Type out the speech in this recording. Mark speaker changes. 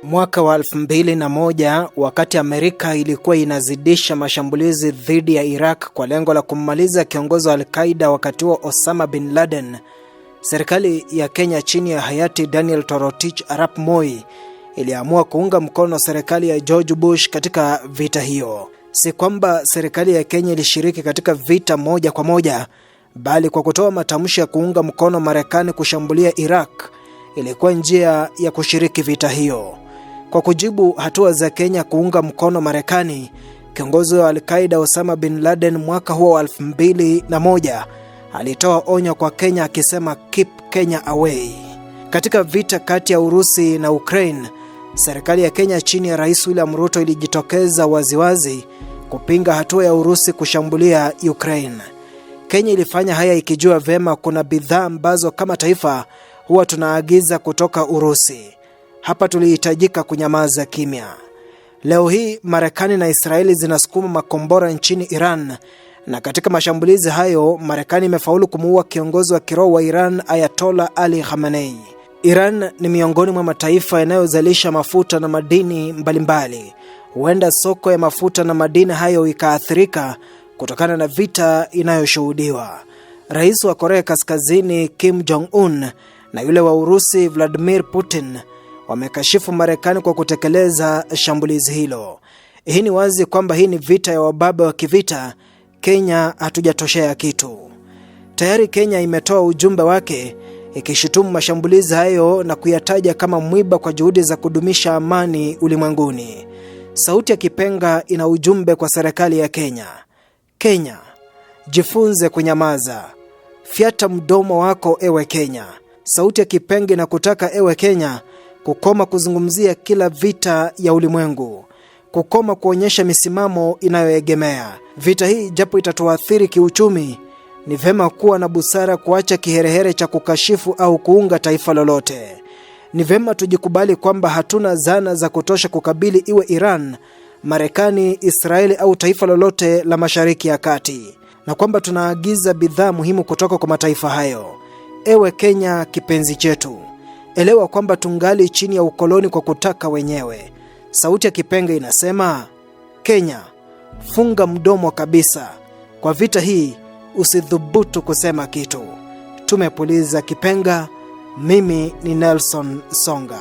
Speaker 1: Mwaka wa 2001 wakati Amerika ilikuwa inazidisha mashambulizi dhidi ya Iraq kwa lengo la kummaliza kiongozi wa Al-Qaeda wakati huo Osama bin Laden, serikali ya Kenya chini ya hayati Daniel Toroitich arap Moi iliamua kuunga mkono serikali ya George Bush katika vita hiyo. Si kwamba serikali ya Kenya ilishiriki katika vita moja kwa moja, bali kwa kutoa matamshi ya kuunga mkono Marekani kushambulia Iraq ilikuwa njia ya kushiriki vita hiyo. Kwa kujibu hatua za Kenya kuunga mkono Marekani, kiongozi wa Al-Qaeda Osama bin Laden mwaka huo wa 2001 alitoa onyo kwa Kenya akisema keep Kenya away. Katika vita kati ya Urusi na Ukraine, serikali ya Kenya chini ya Rais William Ruto ilijitokeza waziwazi kupinga hatua ya Urusi kushambulia Ukraine. Kenya ilifanya haya ikijua vema kuna bidhaa ambazo kama taifa huwa tunaagiza kutoka Urusi. Hapa tulihitajika kunyamaza kimya. Leo hii Marekani na Israeli zinasukuma makombora nchini Iran, na katika mashambulizi hayo Marekani imefaulu kumuua kiongozi wa kiroho wa Iran Ayatollah Ali Khamenei. Iran ni miongoni mwa mataifa yanayozalisha mafuta na madini mbalimbali. Huenda soko ya mafuta na madini hayo ikaathirika kutokana na vita inayoshuhudiwa. Rais wa Korea Kaskazini Kim Jong-un na yule wa Urusi Vladimir Putin wamekashifu Marekani kwa kutekeleza shambulizi hilo. Hii ni wazi kwamba hii ni vita ya wababe wa kivita. Kenya hatujatoshea kitu. Tayari Kenya imetoa ujumbe wake ikishutumu mashambulizi hayo na kuyataja kama mwiba kwa juhudi za kudumisha amani ulimwenguni. Sauti ya Kipenga ina ujumbe kwa serikali ya Kenya. Kenya, jifunze kunyamaza. Fiata mdomo wako ewe Kenya. Sauti ya Kipenga inakutaka ewe Kenya kukoma kuzungumzia kila vita ya ulimwengu, kukoma kuonyesha misimamo inayoegemea. Vita hii japo itatuathiri kiuchumi, ni vema kuwa na busara kuacha kiherehere cha kukashifu au kuunga taifa lolote. Ni vema tujikubali kwamba hatuna zana za kutosha kukabili iwe Iran, Marekani, Israeli au taifa lolote la Mashariki ya Kati, na kwamba tunaagiza bidhaa muhimu kutoka kwa mataifa hayo. Ewe Kenya kipenzi chetu, elewa kwamba tungali chini ya ukoloni kwa kutaka wenyewe. Sauti ya Kipenga inasema, Kenya, funga mdomo kabisa. Kwa vita hii usidhubutu kusema kitu. Tumepuliza Kipenga. Mimi ni Nelson Songa.